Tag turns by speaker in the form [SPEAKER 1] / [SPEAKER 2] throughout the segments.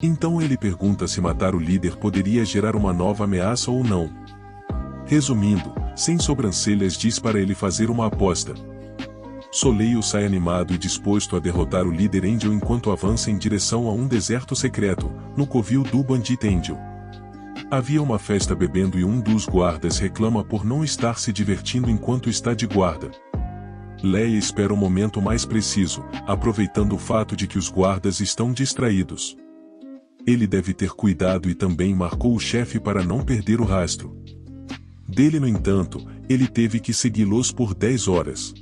[SPEAKER 1] Então ele pergunta se matar o líder poderia gerar uma nova ameaça ou não. Resumindo, Sem Sobrancelhas diz para ele fazer uma aposta. Soleil sai animado e disposto a derrotar o líder Angel enquanto avança em direção a um deserto secreto, no covil do Bandit Angel. Havia uma festa bebendo e um dos guardas reclama por não estar se divertindo enquanto está de guarda. Leia espera o momento mais preciso, aproveitando o fato de que os guardas estão distraídos. Ele deve ter cuidado e também marcou o chefe para não perder o rastro dele. No entanto, ele teve que segui-los por 10 horas.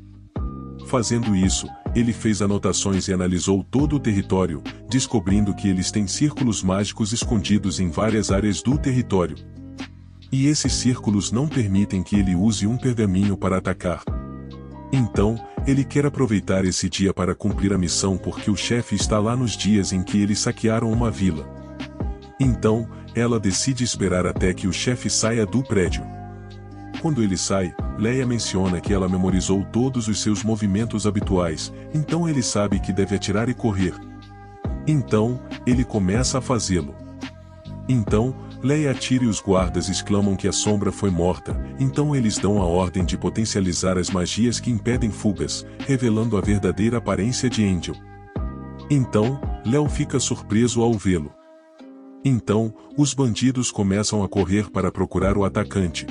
[SPEAKER 1] Fazendo isso, ele fez anotações e analisou todo o território, descobrindo que eles têm círculos mágicos escondidos em várias áreas do território. E esses círculos não permitem que ele use um pergaminho para atacar. Então, ele quer aproveitar esse dia para cumprir a missão porque o chefe está lá nos dias em que eles saquearam uma vila. Então, ela decide esperar até que o chefe saia do prédio. Quando ele sai, Leia menciona que ela memorizou todos os seus movimentos habituais, então ele sabe que deve atirar e correr. Então, ele começa a fazê-lo. Então, Leia atira e os guardas exclamam que a sombra foi morta, então eles dão a ordem de potencializar as magias que impedem fugas, revelando a verdadeira aparência de Angel. Então, Léo fica surpreso ao vê-lo. Então, os bandidos começam a correr para procurar o atacante.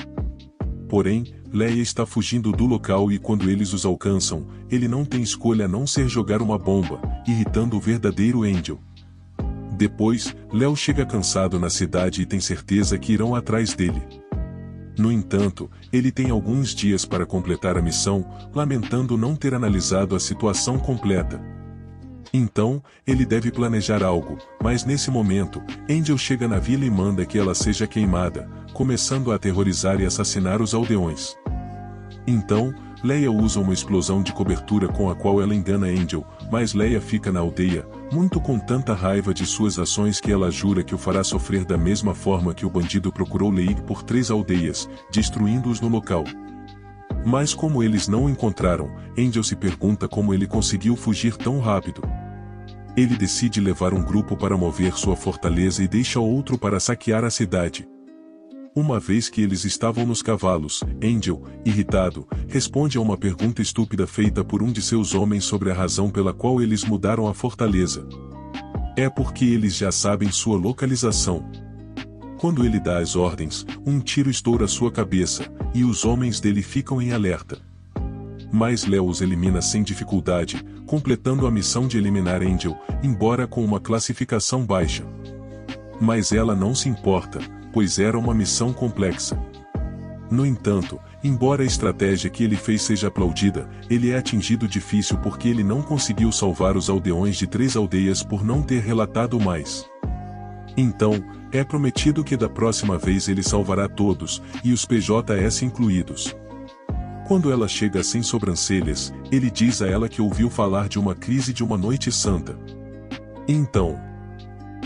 [SPEAKER 1] Porém, Leia está fugindo do local e quando eles os alcançam, ele não tem escolha a não ser jogar uma bomba, irritando o verdadeiro Angel. Depois, Léo chega cansado na cidade e tem certeza que irão atrás dele. No entanto, ele tem alguns dias para completar a missão, lamentando não ter analisado a situação completa. Então, ele deve planejar algo, mas nesse momento, Angel chega na vila e manda que ela seja queimada, começando a aterrorizar e assassinar os aldeões. Então, Leia usa uma explosão de cobertura com a qual ela engana Angel, mas Leia fica na aldeia, muito com tanta raiva de suas ações que ela jura que o fará sofrer da mesma forma que o bandido procurou Leigh por 3 aldeias, destruindo-os no local. Mas como eles não o encontraram, Angel se pergunta como ele conseguiu fugir tão rápido. Ele decide levar um grupo para mover sua fortaleza e deixa outro para saquear a cidade. Uma vez que eles estavam nos cavalos, Angel, irritado, responde a uma pergunta estúpida feita por um de seus homens sobre a razão pela qual eles mudaram a fortaleza. É porque eles já sabem sua localização. Quando ele dá as ordens, um tiro estoura sua cabeça, e os homens dele ficam em alerta. Mas Léo os elimina sem dificuldade, completando a missão de eliminar Angel, embora com uma classificação baixa. Mas ela não se importa, pois era uma missão complexa. No entanto, embora a estratégia que ele fez seja aplaudida, ele é atingido difícil porque ele não conseguiu salvar os aldeões de 3 aldeias por não ter relatado mais. Então, é prometido que da próxima vez ele salvará todos, e os PJS incluídos. Quando ela chega Sem Sobrancelhas, ele diz a ela que ouviu falar de uma crise de uma noite santa. Então,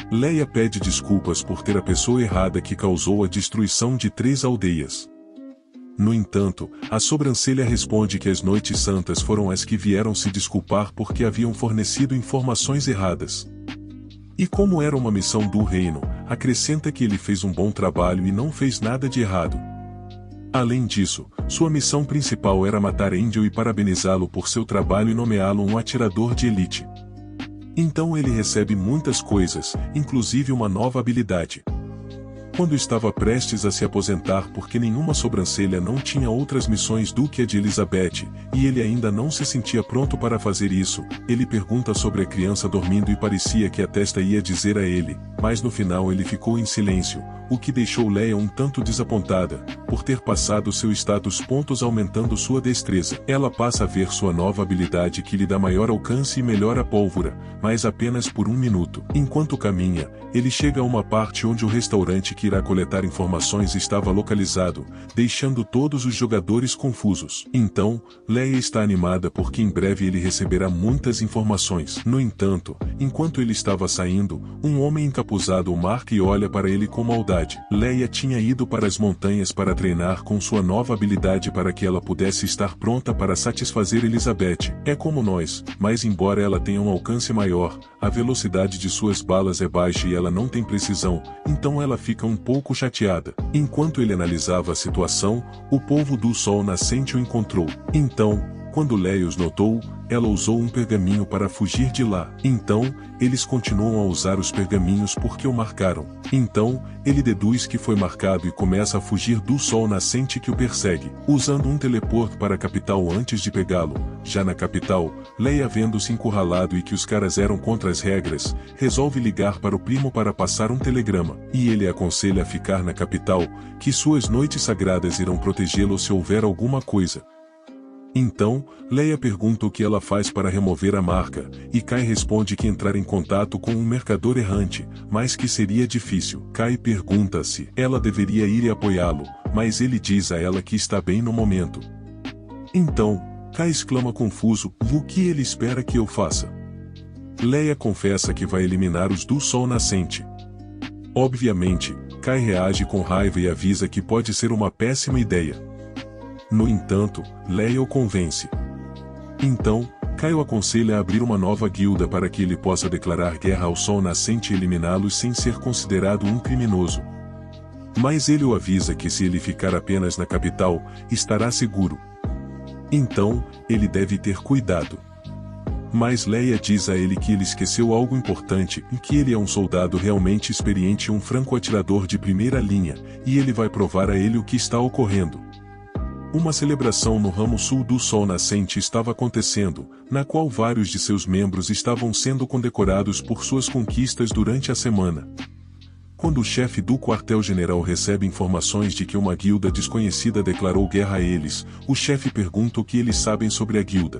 [SPEAKER 1] Leia pede desculpas por ter a pessoa errada que causou a destruição de 3 aldeias. No entanto, a Sobrancelha responde que as noites santas foram as que vieram se desculpar porque haviam fornecido informações erradas. E como era uma missão do reino, acrescenta que ele fez um bom trabalho e não fez nada de errado. Além disso, sua missão principal era matar Angel e parabenizá-lo por seu trabalho e nomeá-lo um atirador de elite. Então ele recebe muitas coisas, inclusive uma nova habilidade. Quando estava prestes a se aposentar porque nenhuma sobrancelha não tinha outras missões do que a de Elizabeth, e ele ainda não se sentia pronto para fazer isso, ele pergunta sobre a criança dormindo e parecia que a testa ia dizer a ele, mas no final ele ficou em silêncio, o que deixou Leia um tanto desapontada, por ter passado seu status pontos aumentando sua destreza. Ela passa a ver sua nova habilidade que lhe dá maior alcance e melhora a pólvora, mas apenas por 1 minuto. Enquanto caminha, ele chega a uma parte onde o restaurante que irá coletar informações estava localizado, deixando todos os jogadores confusos. Então, Leia está animada porque em breve ele receberá muitas informações. No entanto, enquanto ele estava saindo, um homem encapuzado pousado o marca e olha para ele com maldade. Leia tinha ido para as montanhas para treinar com sua nova habilidade para que ela pudesse estar pronta para satisfazer Elizabeth. É como nós, mas embora ela tenha um alcance maior, a velocidade de suas balas é baixa e ela não tem precisão, então ela fica um pouco chateada. Enquanto ele analisava a situação, o povo do sol nascente o encontrou. Então, quando Leia os notou, ela usou um pergaminho para fugir de lá. Então, eles continuam a usar os pergaminhos porque o marcaram. Então, ele deduz que foi marcado e começa a fugir do sol nascente que o persegue, usando um teleporte para a capital antes de pegá-lo. Já na capital, Leia, vendo-se encurralado e que os caras eram contra as regras, resolve ligar para o primo para passar um telegrama. E ele aconselha a ficar na capital, que suas noites sagradas irão protegê-lo se houver alguma coisa. Então, Leia pergunta o que ela faz para remover a marca, e Kai responde que entrar em contato com um mercador errante, mas que seria difícil. Kai pergunta se ela deveria ir e apoiá-lo, mas ele diz a ela que está bem no momento. Então, Kai exclama confuso: o que ele espera que eu faça? Leia confessa que vai eliminar os do sol nascente. Obviamente, Kai reage com raiva e avisa que pode ser uma péssima ideia. No entanto, Leia o convence. Então, Kai o aconselha a abrir uma nova guilda para que ele possa declarar guerra ao sol nascente e eliminá-los sem ser considerado um criminoso. Mas ele o avisa que se ele ficar apenas na capital, estará seguro. Então, ele deve ter cuidado. Mas Leia diz a ele que ele esqueceu algo importante, e que ele é um soldado realmente experiente e um franco-atirador de primeira linha, e ele vai provar a ele o que está ocorrendo. Uma celebração no ramo sul do sol nascente estava acontecendo, na qual vários de seus membros estavam sendo condecorados por suas conquistas durante a semana. Quando o chefe do quartel-general recebe informações de que uma guilda desconhecida declarou guerra a eles, o chefe pergunta o que eles sabem sobre a guilda.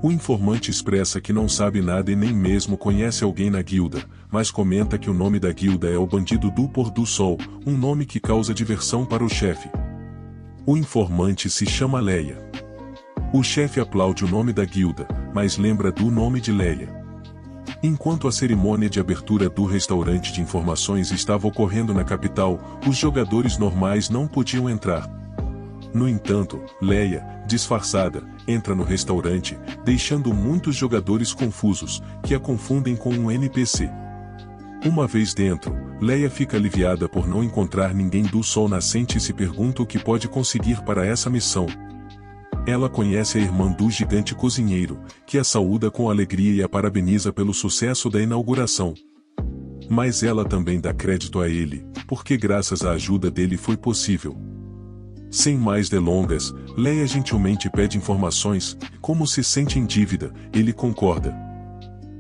[SPEAKER 1] O informante expressa que não sabe nada e nem mesmo conhece alguém na guilda, mas comenta que o nome da guilda é o Bandido do Pôr do Sol, um nome que causa diversão para o chefe. O informante se chama Leia. O chefe aplaude o nome da guilda, mas lembra do nome de Leia. Enquanto a cerimônia de abertura do restaurante de informações estava ocorrendo na capital, os jogadores normais não podiam entrar. No entanto, Leia, disfarçada, entra no restaurante, deixando muitos jogadores confusos, que a confundem com um NPC. Uma vez dentro, Leia fica aliviada por não encontrar ninguém do sol nascente e se pergunta o que pode conseguir para essa missão. Ela conhece a irmã do gigante cozinheiro, que a saúda com alegria e a parabeniza pelo sucesso da inauguração. Mas ela também dá crédito a ele, porque graças à ajuda dele foi possível. Sem mais delongas, Leia gentilmente pede informações, como se sente em dívida, ele concorda.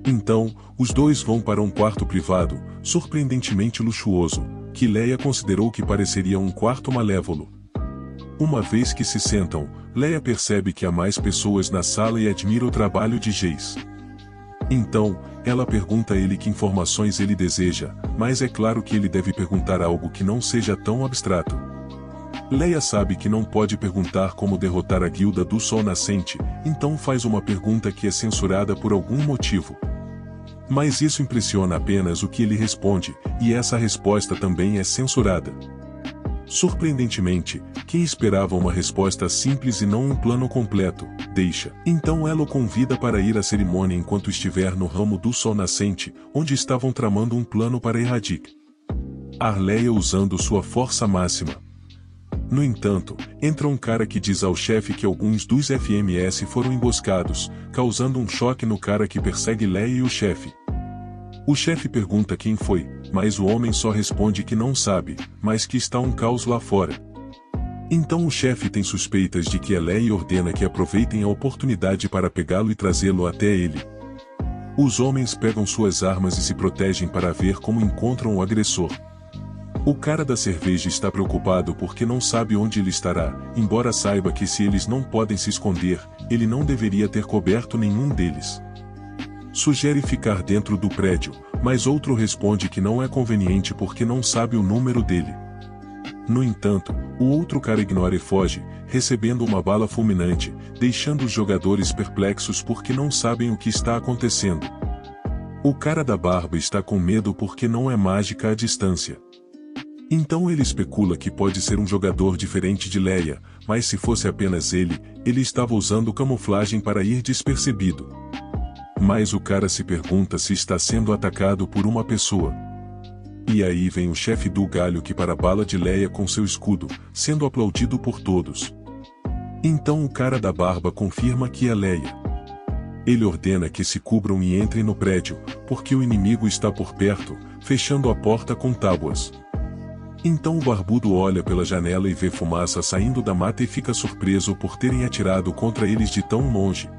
[SPEAKER 1] Então, os dois vão para um quarto privado, surpreendentemente luxuoso, que Leia considerou que pareceria um quarto malévolo. Uma vez que se sentam, Leia percebe que há mais pessoas na sala e admira o trabalho de Jace. Então, ela pergunta a ele que informações ele deseja, mas é claro que ele deve perguntar algo que não seja tão abstrato. Leia sabe que não pode perguntar como derrotar a Guilda do Sol Nascente, então faz uma pergunta que é censurada por algum motivo. Mas isso impressiona apenas o que ele responde, e essa resposta também é censurada. Surpreendentemente, quem esperava uma resposta simples e não um plano completo, deixa. Então ela o convida para ir à cerimônia enquanto estiver no ramo do Sol Nascente, onde estavam tramando um plano para erradicar Leia usando sua força máxima. No entanto, entra um cara que diz ao chefe que alguns dos FMS foram emboscados, causando um choque no cara que persegue Leia e o chefe. O chefe pergunta quem foi, mas o homem só responde que não sabe, mas que está um caos lá fora. Então o chefe tem suspeitas de que é Leia e ordena que aproveitem a oportunidade para pegá-lo e trazê-lo até ele. Os homens pegam suas armas e se protegem para ver como encontram o agressor. O cara da cerveja está preocupado porque não sabe onde ele estará, embora saiba que se eles não podem se esconder, ele não deveria ter coberto nenhum deles. Sugere ficar dentro do prédio, mas outro responde que não é conveniente porque não sabe o número dele. No entanto, o outro cara ignora e foge, recebendo uma bala fulminante, deixando os jogadores perplexos porque não sabem o que está acontecendo. O cara da barba está com medo porque não é mágica à distância. Então ele especula que pode ser um jogador diferente de Leia, mas se fosse apenas ele estava usando camuflagem para ir despercebido. Mas o cara se pergunta se está sendo atacado por uma pessoa. E aí vem o chefe do galho que para a bala de Leia com seu escudo, sendo aplaudido por todos. Então o cara da barba confirma que é Leia. Ele ordena que se cubram e entrem no prédio, porque o inimigo está por perto, fechando a porta com tábuas. Então o barbudo olha pela janela e vê fumaça saindo da mata e fica surpreso por terem atirado contra eles de tão longe.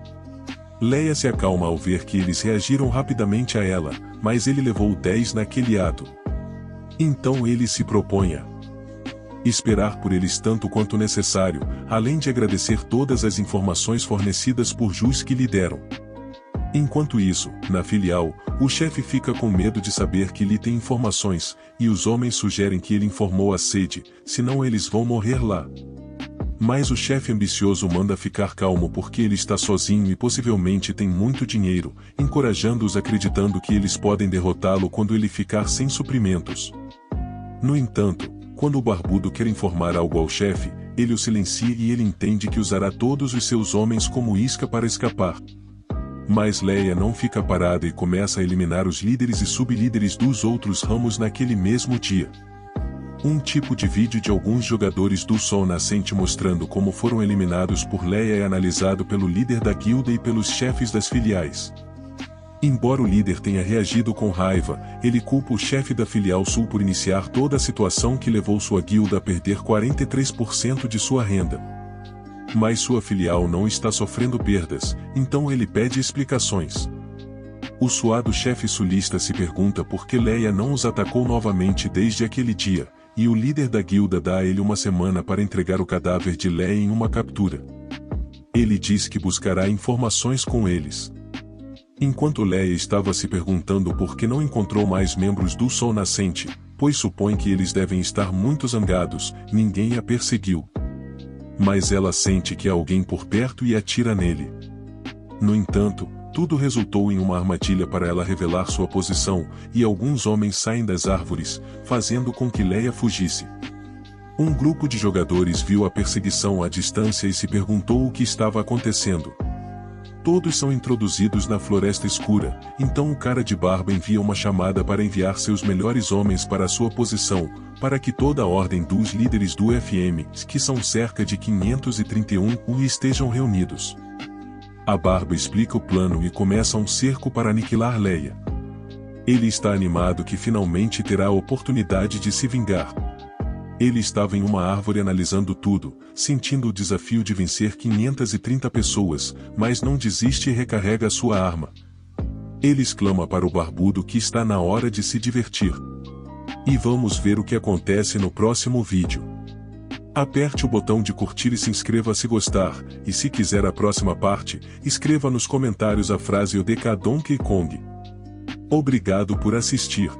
[SPEAKER 1] Leia se acalma ao ver que eles reagiram rapidamente a ela, mas ele levou 10 naquele ato. Então ele se propõe a esperar por eles tanto quanto necessário, além de agradecer todas as informações fornecidas por Jus que lhe deram. Enquanto isso, na filial, o chefe fica com medo de saber que lhe tem informações, e os homens sugerem que ele informou a Sede, senão eles vão morrer lá. Mas o chefe ambicioso manda ficar calmo porque ele está sozinho e possivelmente tem muito dinheiro, encorajando-os acreditando que eles podem derrotá-lo quando ele ficar sem suprimentos. No entanto, quando o barbudo quer informar algo ao chefe, ele o silencia e ele entende que usará todos os seus homens como isca para escapar. Mas Leia não fica parada e começa a eliminar os líderes e sublíderes dos outros ramos naquele mesmo dia. Um tipo de vídeo de alguns jogadores do Sol Nascente mostrando como foram eliminados por Leia é analisado pelo líder da guilda e pelos chefes das filiais. Embora o líder tenha reagido com raiva, ele culpa o chefe da filial Sul por iniciar toda a situação que levou sua guilda a perder 43% de sua renda. Mas sua filial não está sofrendo perdas, então ele pede explicações. O suado chefe sulista se pergunta por que Leia não os atacou novamente desde aquele dia, e o líder da guilda dá a ele uma semana para entregar o cadáver de Leia em uma captura. Ele diz que buscará informações com eles. Enquanto Leia estava se perguntando por que não encontrou mais membros do Sol Nascente, pois supõe que eles devem estar muito zangados, ninguém a perseguiu. Mas ela sente que há alguém por perto e atira nele. No entanto, tudo resultou em uma armadilha para ela revelar sua posição, e alguns homens saem das árvores, fazendo com que Leia fugisse. Um grupo de jogadores viu a perseguição à distância e se perguntou o que estava acontecendo. Todos são introduzidos na floresta escura, então o cara de barba envia uma chamada para enviar seus melhores homens para a sua posição, para que toda a ordem dos líderes do FM, que são cerca de 531, estejam reunidos. A barba explica o plano e começa um cerco para aniquilar Leia. Ele está animado que finalmente terá a oportunidade de se vingar. Ele estava em uma árvore analisando tudo, sentindo o desafio de vencer 530 pessoas, mas não desiste e recarrega sua arma. Ele exclama para o barbudo que está na hora de se divertir. E vamos ver o que acontece no próximo vídeo. Aperte o botão de curtir e se inscreva se gostar, e se quiser a próxima parte, escreva nos comentários a frase ODK Donkey Kong. Obrigado por assistir.